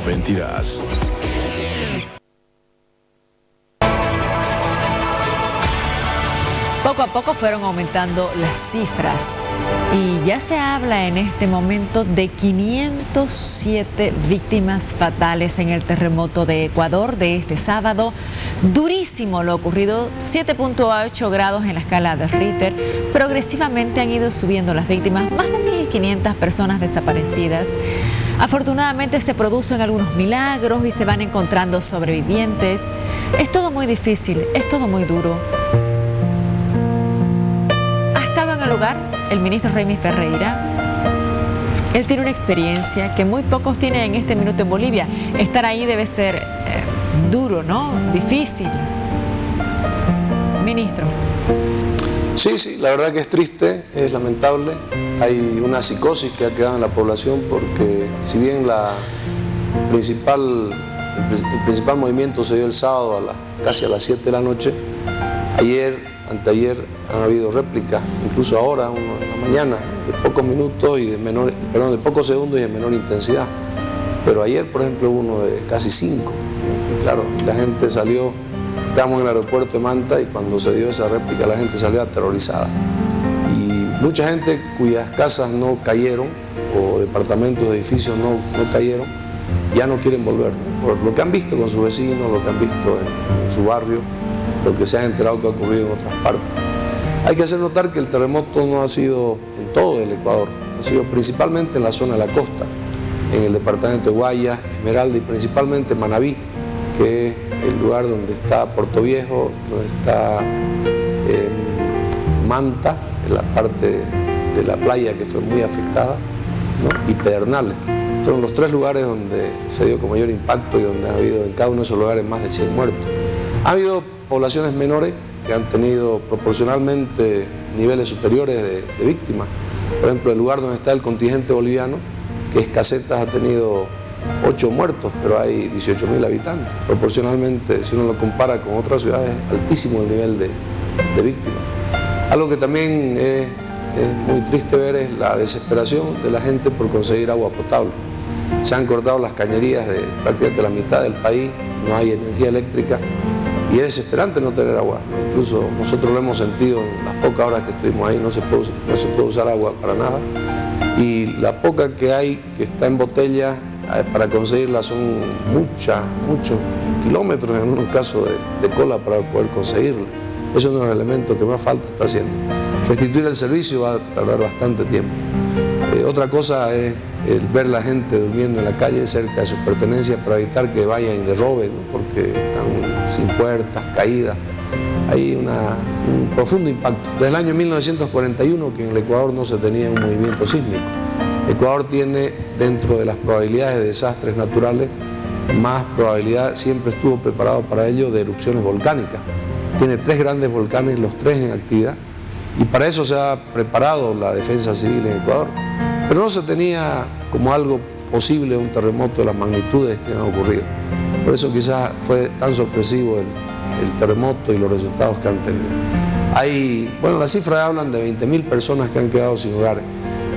mentirás. Poco a poco fueron aumentando las cifras y ya se habla en este momento de 507 víctimas fatales en el terremoto de Ecuador de este sábado. Durísimo lo ocurrido, 7.8 grados en la escala de Richter. Progresivamente han ido subiendo las víctimas, más de 1.500 personas desaparecidas. Afortunadamente se producen algunos milagros y se van encontrando sobrevivientes. Es todo muy difícil, es todo muy duro. En el lugar, el ministro Reymi Ferreira, él tiene una experiencia que muy pocos tienen en este minuto en Bolivia. Estar ahí debe ser duro, ¿no? Difícil. Ministro. Sí, la verdad que es triste, es lamentable. Hay una psicosis que ha quedado en la población porque si bien el principal movimiento se dio el sábado casi a las 7 de la noche, anteayer han habido réplicas, incluso ahora, en la mañana, de pocos minutos y de pocos segundos y de menor intensidad. Pero ayer, por ejemplo, hubo uno de casi 5. Y claro, la gente salió, estábamos en el aeropuerto de Manta y cuando se dio esa réplica la gente salió aterrorizada. Y mucha gente cuyas casas no cayeron, o departamentos, edificios no cayeron, ya no quieren volver, ¿no? Por lo que han visto con sus vecinos, lo que han visto en su barrio, lo que se han enterado que ha ocurrido en otras partes. Hay que hacer notar que el terremoto no ha sido en todo el Ecuador, ha sido principalmente en la zona de la costa, en el departamento de Guayas, Esmeralda y principalmente Manabí, que es el lugar donde está Puerto Viejo, donde está Manta, en la parte de la playa que fue muy afectada, ¿no? Y Pedernales. Fueron los 3 lugares donde se dio con mayor impacto y donde ha habido en cada uno de esos lugares más de 100 muertos. Ha habido poblaciones menores que han tenido proporcionalmente niveles superiores de víctimas. Por ejemplo, el lugar donde está el contingente boliviano, que es Casetas, ha tenido 8 muertos, pero hay 18.000 habitantes. Proporcionalmente, si uno lo compara con otras ciudades, altísimo el nivel de víctimas. Algo que también es muy triste ver es la desesperación de la gente por conseguir agua potable. Se han cortado las cañerías de prácticamente la mitad del país, no hay energía eléctrica. Y es desesperante no tener agua, ¿no? Incluso nosotros lo hemos sentido en las pocas horas que estuvimos ahí, no se puede usar agua para nada. Y la poca que hay, que está en botella, para conseguirla son muchos kilómetros, en algunos casos de cola para poder conseguirla. Eso es uno de los elementos que más falta está haciendo. Restituir el servicio va a tardar bastante tiempo. Otra cosa es el ver la gente durmiendo en la calle cerca de sus pertenencias para evitar que vayan y le roben, ¿no? Porque están sin puertas, caídas. Hay un profundo impacto. Desde el año 1941 que en el Ecuador no se tenía un movimiento sísmico. Ecuador tiene, dentro de las probabilidades de desastres naturales, más probabilidad, siempre estuvo preparado para ello, de erupciones volcánicas. Tiene 3 grandes volcanes, los 3 en actividad, y para eso se ha preparado la defensa civil en Ecuador. Pero no se tenía como algo posible un terremoto de las magnitudes que han ocurrido. Por eso quizás fue tan sorpresivo el terremoto y los resultados que han tenido. Las cifras hablan de 20.000 personas que han quedado sin hogares.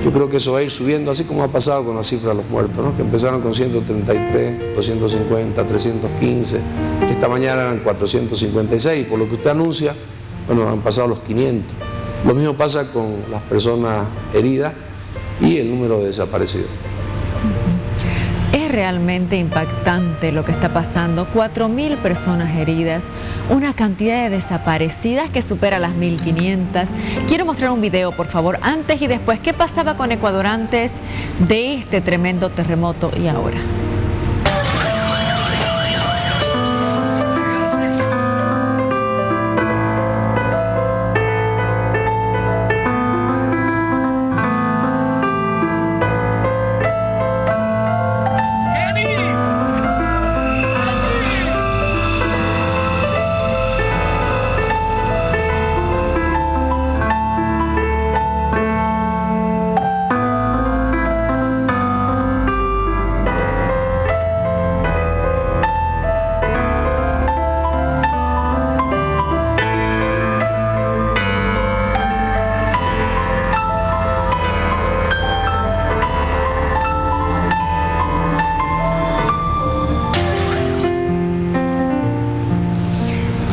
Yo creo que eso va a ir subiendo, así como ha pasado con la cifra de los muertos, ¿no? Que empezaron con 133, 250, 315, esta mañana eran 456, por lo que usted anuncia, han pasado los 500. Lo mismo pasa con las personas heridas y el número de desaparecidos. Es realmente impactante lo que está pasando. 4.000 personas heridas, una cantidad de desaparecidas que supera las 1.500. Quiero mostrar un video, por favor, antes y después. ¿Qué pasaba con Ecuador antes de este tremendo terremoto y ahora?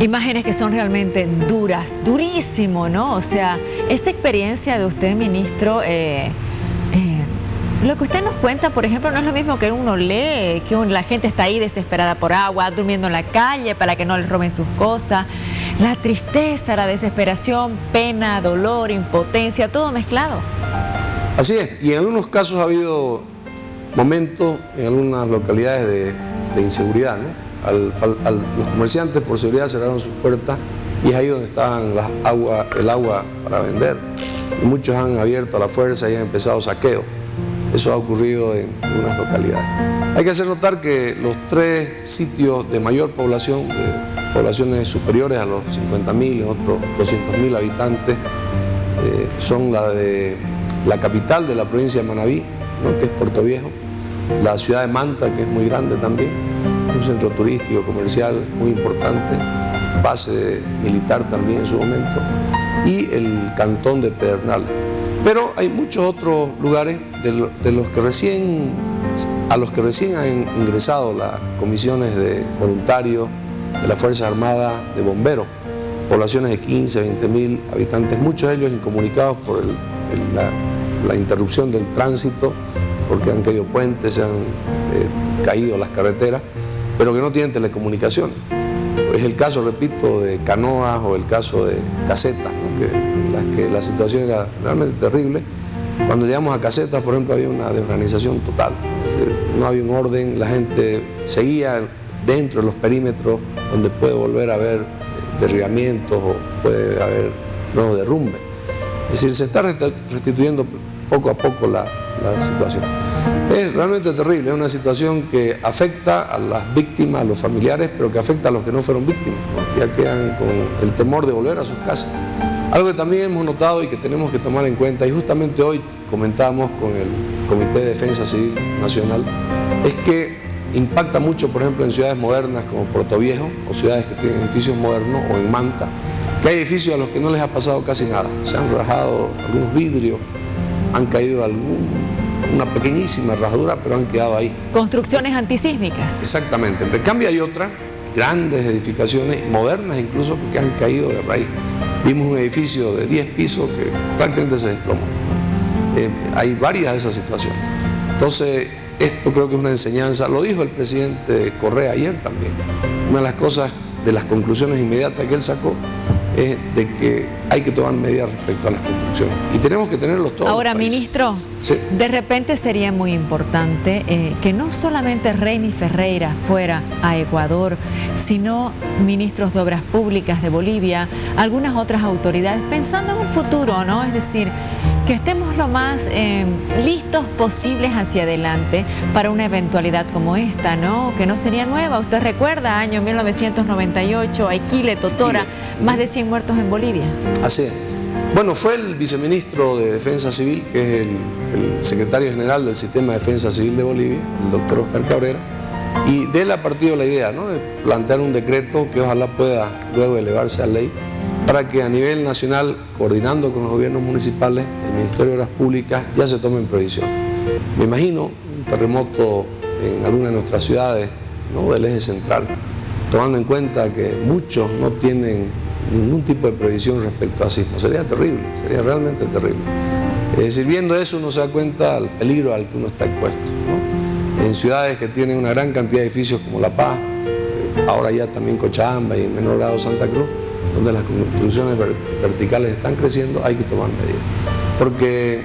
Imágenes que son realmente duras, durísimo, ¿no? O sea, esa experiencia de usted, ministro, lo que usted nos cuenta, por ejemplo, no es lo mismo que uno lee, que la gente está ahí desesperada por agua, durmiendo en la calle para que no les roben sus cosas. La tristeza, la desesperación, pena, dolor, impotencia, todo mezclado. Así es, y en algunos casos ha habido momentos en algunas localidades de inseguridad, ¿no? Los comerciantes por seguridad cerraron sus puertas y es ahí donde estaban el agua para vender. Y muchos han abierto a la fuerza y han empezado saqueos. Eso ha ocurrido en algunas localidades. Hay que hacer notar que los 3 sitios de mayor población, de poblaciones superiores a los 50.000, en otros 200.000 habitantes, son la de la capital de la provincia de Manabí, ¿no? Que es Puerto Viejo, la ciudad de Manta, que es muy grande también, un centro turístico, comercial muy importante, base militar también en su momento, y el cantón de Pedernales. Pero hay muchos otros lugares a los que recién han ingresado las comisiones de voluntarios de las Fuerzas Armadas, de bomberos, poblaciones de 15, 20.000 habitantes, muchos de ellos incomunicados por la interrupción del tránsito, porque han caído puentes, se han caído las carreteras, pero que no tienen telecomunicación. Es el caso, repito, de canoas o el caso de casetas, ¿no? En las que la situación era realmente terrible. Cuando llegamos a casetas, por ejemplo, había una desorganización total, es decir, no había un orden, la gente seguía dentro de los perímetros donde puede volver a haber derribamientos o puede haber nuevos derrumbes. Es decir, se está restituyendo poco a poco la situación. Es realmente terrible, es una situación que afecta a las víctimas, a los familiares, pero que afecta a los que no fueron víctimas, ¿no? Ya quedan con el temor de volver a sus casas. Algo que también hemos notado y que tenemos que tomar en cuenta, y justamente hoy comentábamos con el Comité de Defensa Civil Nacional, es que impacta mucho, por ejemplo, en ciudades modernas como Puerto Viejo, o ciudades que tienen edificios modernos, o en Manta, que hay edificios a los que no les ha pasado casi nada. Se han rajado algunos vidrios, han caído una pequeñísima rajadura, pero han quedado ahí. Construcciones antisísmicas. Exactamente. En cambio hay otras grandes edificaciones, modernas incluso, que han caído de raíz. Vimos un edificio de 10 pisos que prácticamente se desplomó. Hay varias de esas situaciones. Entonces, esto creo que es una enseñanza, lo dijo el presidente Correa ayer también. Una de las cosas, de las conclusiones inmediatas que él sacó, es de que hay que tomar medidas respecto a las construcciones y tenemos que tenerlos todos. Ahora, ministro, sí, de repente sería muy importante que no solamente Reymi Ferreira fuera a Ecuador, sino ministros de Obras Públicas de Bolivia, algunas otras autoridades, pensando en un futuro, ¿no? Es decir, que estemos lo más listos posibles hacia adelante para una eventualidad como esta, ¿no? Que no sería nueva. Usted recuerda, año 1998, Aikile, Totora, más de 100 muertos en Bolivia. Así es. Bueno, fue el viceministro de Defensa Civil, que es el secretario general del Sistema de Defensa Civil de Bolivia, el doctor Oscar Cabrera, y de él ha partido la idea, ¿no?, de plantear un decreto que ojalá pueda luego elevarse a ley, para que a nivel nacional, coordinando con los gobiernos municipales, el Ministerio de Obras Públicas ya se tomen previsión. Me imagino un terremoto en alguna de nuestras ciudades, ¿no?, del eje central, tomando en cuenta que muchos no tienen ningún tipo de previsión respecto a sismos. Sería terrible, sería realmente terrible. Es decir, viendo eso uno se da cuenta del peligro al que uno está expuesto, ¿no? En ciudades que tienen una gran cantidad de edificios como La Paz, ahora ya también Cochabamba y en menor grado Santa Cruz, donde las construcciones verticales están creciendo, hay que tomar medidas. Porque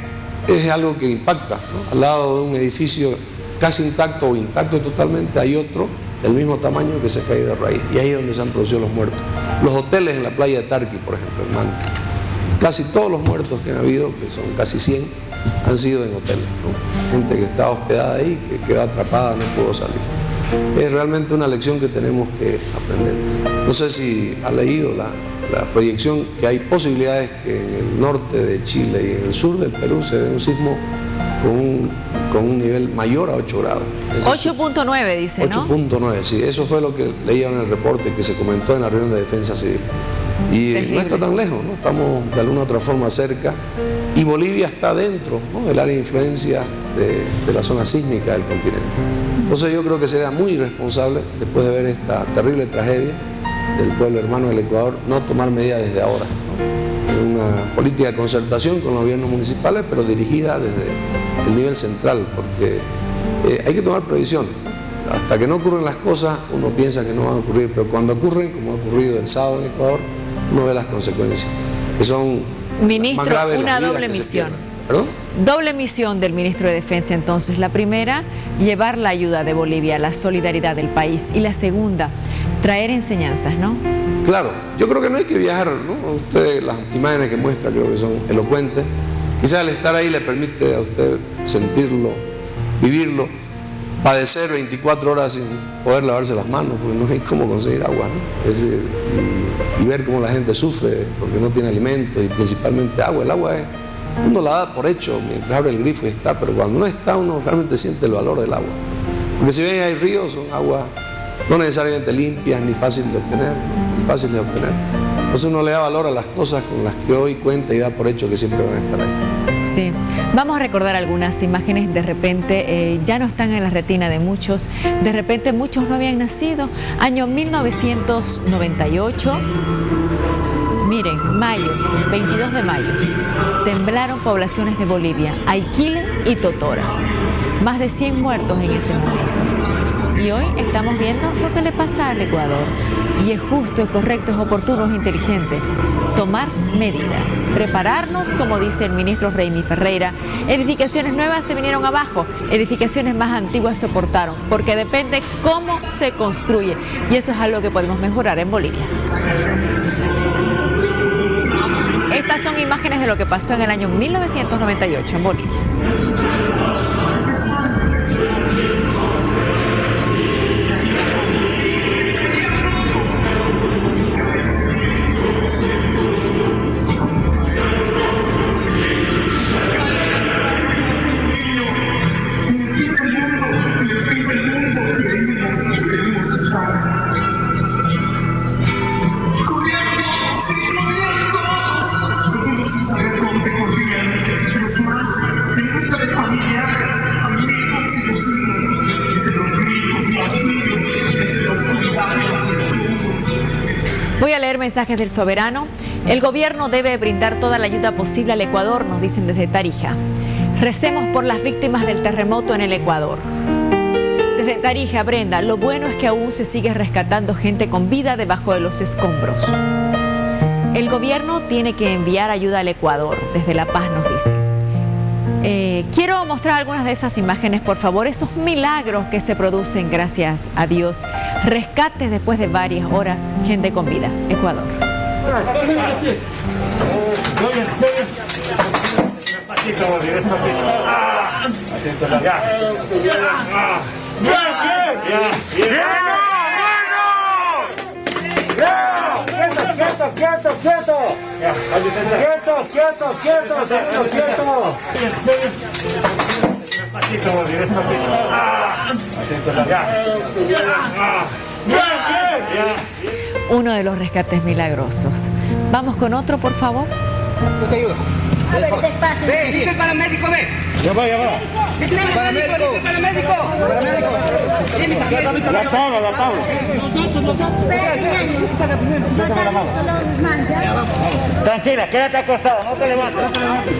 es algo que impacta, ¿no? Al lado de un edificio casi intacto o intacto totalmente, hay otro del mismo tamaño que se cae de raíz. Y ahí es donde se han producido los muertos. Los hoteles en la playa de Tarqui, por ejemplo, en Manta. Casi todos los muertos que han habido, que son casi 100, han sido en hoteles, ¿no? Gente que estaba hospedada ahí, que quedó atrapada, no pudo salir. Es realmente una lección que tenemos que aprender. No sé si ha leído la proyección, que hay posibilidades que en el norte de Chile y en el sur del Perú se dé un sismo con un nivel mayor a 8 grados. 8.9 dice, ¿no? 8.9, sí. Eso fue lo que leía en el reporte que se comentó en la reunión de Defensa Civil. Y no está tan lejos, ¿no? Estamos de alguna u otra forma cerca. Y Bolivia está dentro, ¿no?, del área de influencia de la zona sísmica del continente. Entonces yo creo que sería muy irresponsable, después de ver esta terrible tragedia, del pueblo hermano del Ecuador no tomar medidas desde ahora, ¿no? Es una política de concertación con los gobiernos municipales, pero dirigida desde el nivel central, porque hay que tomar previsión. Hasta que no ocurren las cosas, uno piensa que no van a ocurrir, pero cuando ocurren, como ha ocurrido el sábado en Ecuador, uno ve las consecuencias, que son Ministro, más graves, una las doble vidas que se misión. pierden. ¿Perdón? Doble misión del ministro de Defensa entonces. La primera, llevar la ayuda de Bolivia, la solidaridad del país. Y la segunda, traer enseñanzas, ¿no? Claro, yo creo que no hay que viajar, ¿no? Usted, las imágenes que muestra creo que son elocuentes. Quizás el estar ahí le permite a usted sentirlo, vivirlo, padecer 24 horas sin poder lavarse las manos, porque no hay cómo conseguir agua, ¿no? Es decir, y ver cómo la gente sufre porque no tiene alimento y principalmente agua. El agua es... Uno la da por hecho mientras abre el grifo y está, pero cuando no está uno realmente siente el valor del agua. Porque si bien hay ríos, son aguas no necesariamente limpias ni fáciles de obtener, ¿no? Ni fáciles de obtener. Entonces uno le da valor a las cosas con las que hoy cuenta y da por hecho que siempre van a estar ahí. Sí, vamos a recordar algunas imágenes, de repente ya no están en la retina de muchos, de repente muchos no habían nacido. Año 1998. Miren, mayo, 22 de mayo, temblaron poblaciones de Bolivia, Aiquile y Totora. Más de 100 muertos en ese momento. Y hoy estamos viendo lo que le pasa al Ecuador. Y es justo, es correcto, es oportuno, es inteligente tomar medidas, prepararnos, como dice el ministro Reymi Ferreira. Edificaciones nuevas se vinieron abajo, edificaciones más antiguas soportaron, porque depende cómo se construye. Y eso es algo que podemos mejorar en Bolivia. Estas son imágenes de lo que pasó en el año 1998 en Bolivia. Voy a leer mensajes del soberano. El gobierno debe brindar toda la ayuda posible al Ecuador, nos dicen desde Tarija. Recemos por las víctimas del terremoto en el Ecuador. Desde Tarija, Brenda, lo bueno es que aún se sigue rescatando gente con vida debajo de los escombros. El gobierno tiene que enviar ayuda al Ecuador, desde La Paz nos dicen. Quiero mostrar algunas de esas imágenes, por favor, esos milagros que se producen gracias a Dios. Rescates después de varias horas, gente con vida, Ecuador. Uno de los rescates milagrosos. Vamos con otro, por favor. Yo te ayudo. A ver, despacio. Ve, dice el paramédico, ve. Ya va, ya va. Paramédico. Paramédico. La tabla, la tabla. Tranquila, quédate acostada, no te levantes, no te levantes.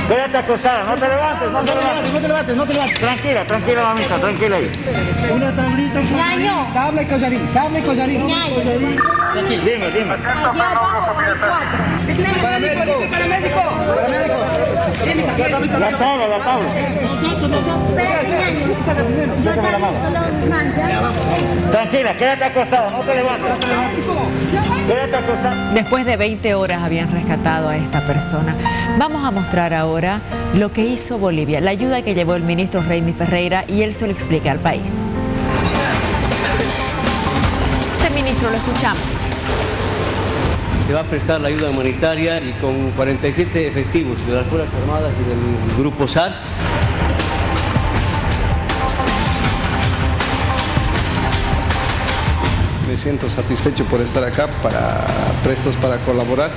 Quédate acostada, no te levantes, no te levantes. No te levantes, no te levantes. Tranquila, tranquila, mamita, tranquila ahí. Una tablita, Ñaño. tabla y collarín, tabla y collarín. Ñaño. Dime, dime. Aquí abajo hay 4. Paramédico. Paramédico. Paramédico. La tabla, la tabla. Yo te solo más, ¿ya? Tranquila, quédate acostada, no te levantes, no te levantes. Quédate acostada. Después de 20 horas habían rescatado a esta persona. Vamos a mostrar ahora lo que hizo Bolivia, la ayuda que llevó el ministro Reymi Ferreira, y él se lo explica al país. Ministro, lo escuchamos. Se va a prestar la ayuda humanitaria y con 47 efectivos de las Fuerzas Armadas y del Grupo SAR. Me siento satisfecho por estar acá, prestos para colaborar.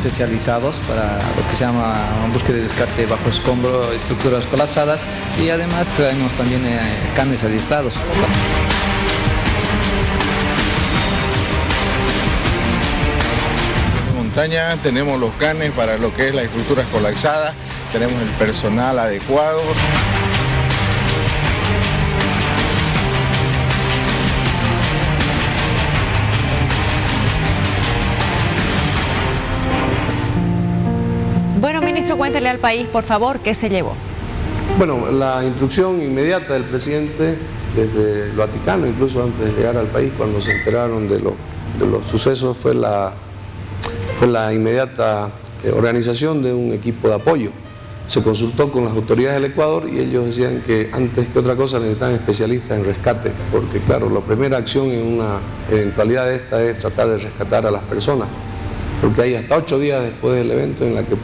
especializados para lo que se llama búsqueda y descarte bajo escombro, estructuras colapsadas, y además traemos también canes adiestrados. Montaña, tenemos los canes para lo que es las estructuras colapsadas, tenemos el personal adecuado. Bueno, ministro, cuéntele al país, por favor, ¿qué se llevó? Bueno, la instrucción inmediata del presidente desde el Vaticano, incluso antes de llegar al país, cuando se enteraron de los sucesos, fue la inmediata organización de un equipo de apoyo. Se consultó con las autoridades del Ecuador y ellos decían que antes que otra cosa necesitaban especialistas en rescate, porque claro, la primera acción en una eventualidad de esta es tratar de rescatar a las personas, porque hay hasta 8 días después del evento en la que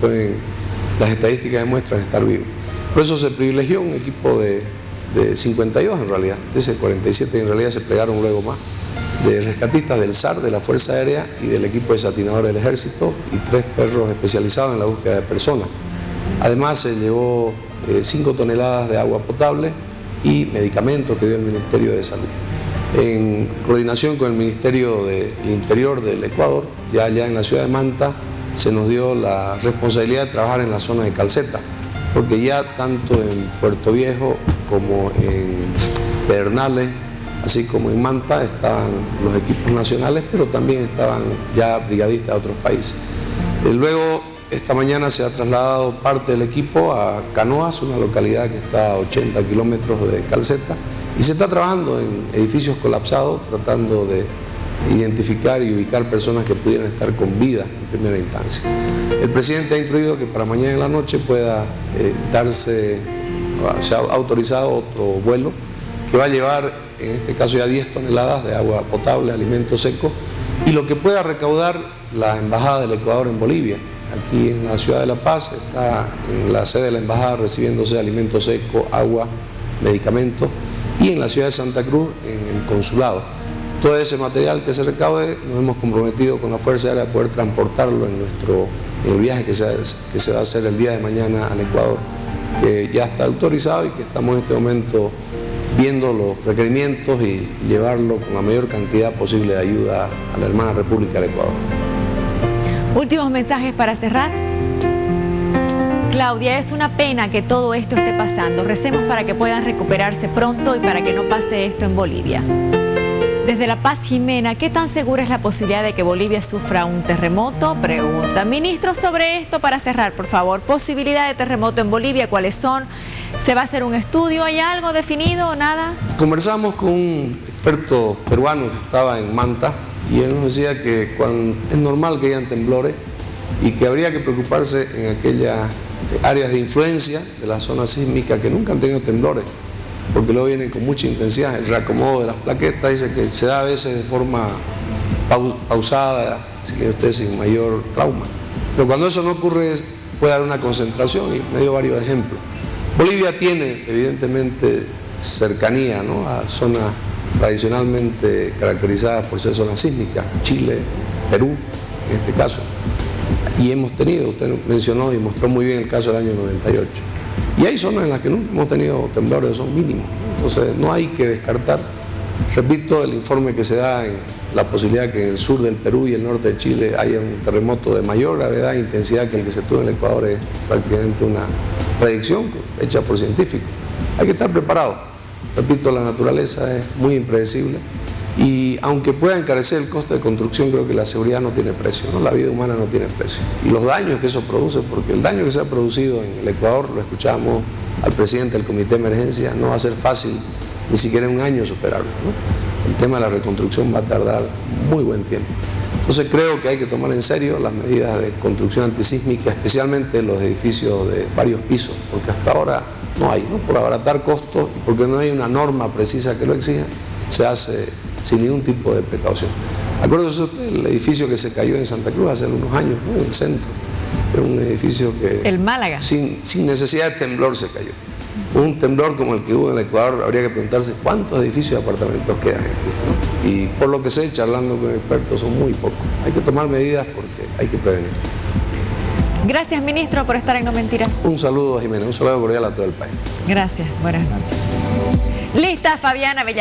las estadísticas demuestran estar vivos. Por eso se privilegió un equipo de 52 en realidad, de ese 47 en realidad se plegaron luego más, de rescatistas del SAR, de la Fuerza Aérea y del equipo de satinadores del Ejército y 3 perros especializados en la búsqueda de personas. Además se llevó 5 toneladas de agua potable y medicamentos que dio el Ministerio de Salud. En coordinación con el Ministerio del Interior del Ecuador, ya allá en la ciudad de Manta, se nos dio la responsabilidad de trabajar en la zona de Calceta, porque ya tanto en Puerto Viejo como en Pedernales, así como en Manta, estaban los equipos nacionales, pero también estaban ya brigadistas de otros países. Luego, esta mañana se ha trasladado parte del equipo a Canoas, una localidad que está a 80 kilómetros de Calceta, y se está trabajando en edificios colapsados, tratando de identificar y ubicar personas que pudieran estar con vida en primera instancia. El presidente ha instruido que para mañana en la noche pueda se ha autorizado otro vuelo que va a llevar, en este caso ya 10 toneladas de agua potable, alimento seco, y lo que pueda recaudar la Embajada del Ecuador en Bolivia. Aquí en la ciudad de La Paz está en la sede de la embajada recibiéndose alimento seco, agua, medicamentos, y en la ciudad de Santa Cruz en el consulado. Todo ese material que se recaude nos hemos comprometido con la Fuerza Aérea a poder transportarlo en el viaje que se va a hacer el día de mañana al Ecuador, que ya está autorizado y que estamos en este momento viendo los requerimientos y llevarlo con la mayor cantidad posible de ayuda a la hermana República del Ecuador. Últimos mensajes para cerrar. Claudia, es una pena que todo esto esté pasando. Recemos para que puedan recuperarse pronto y para que no pase esto en Bolivia. Desde La Paz, Jimena, ¿qué tan segura es la posibilidad de que Bolivia sufra un terremoto? Pregunta. Ministro, sobre esto para cerrar, por favor. ¿Posibilidad de terremoto en Bolivia? ¿Cuáles son? ¿Se va a hacer un estudio? ¿Hay algo definido o nada? Conversamos con un experto peruano que estaba en Manta y él nos decía que es normal que hayan temblores y que habría que preocuparse en aquellas áreas de influencia de la zona sísmica que nunca han tenido temblores, porque luego vienen con mucha intensidad. El reacomodo de las plaquetas dice que se da a veces de forma pausada, si quiere usted, sin mayor trauma. Pero cuando eso no ocurre puede haber una concentración y me dio varios ejemplos. Bolivia tiene evidentemente cercanía, ¿no?, a zonas tradicionalmente caracterizadas por ser zonas sísmicas, Chile, Perú en este caso. Y hemos tenido, usted mencionó y mostró muy bien el caso del año 98. Y hay zonas en las que nunca hemos tenido temblores, son mínimos. Entonces no hay que descartar, repito, el informe que se da en la posibilidad que en el sur del Perú y el norte de Chile haya un terremoto de mayor gravedad e intensidad que el que se tuvo en el Ecuador es prácticamente una predicción hecha por científicos. Hay que estar preparados. Repito, la naturaleza es muy impredecible y aunque pueda encarecer el costo de construcción, creo que la seguridad no tiene precio, ¿no? La vida humana no tiene precio. Y los daños que eso produce, porque el daño que se ha producido en el Ecuador, lo escuchábamos al presidente del Comité de Emergencia, no va a ser fácil ni siquiera en un año superarlo, ¿no? El tema de la reconstrucción va a tardar muy buen tiempo. Entonces creo que hay que tomar en serio las medidas de construcción antisísmica, especialmente en los edificios de varios pisos, porque hasta ahora no hay, ¿no? Por abaratar costos y porque no hay una norma precisa que lo exija, se hace sin ningún tipo de precaución. Acuérdese usted el edificio que se cayó en Santa Cruz hace unos años, ¿no?, en el centro. Era un edificio que... El Málaga. Sin necesidad de temblor se cayó. Un temblor como el que hubo en el Ecuador, habría que preguntarse cuántos edificios de apartamentos quedan aquí, ¿no? Y por lo que sé, charlando con expertos, son muy pocos. Hay que tomar medidas porque hay que prevenir. Gracias, ministro, por estar en No Mentiras. Un saludo, Jimena, un saludo cordial a todo el país. Gracias, buenas noches. Lista, Fabiana Bella.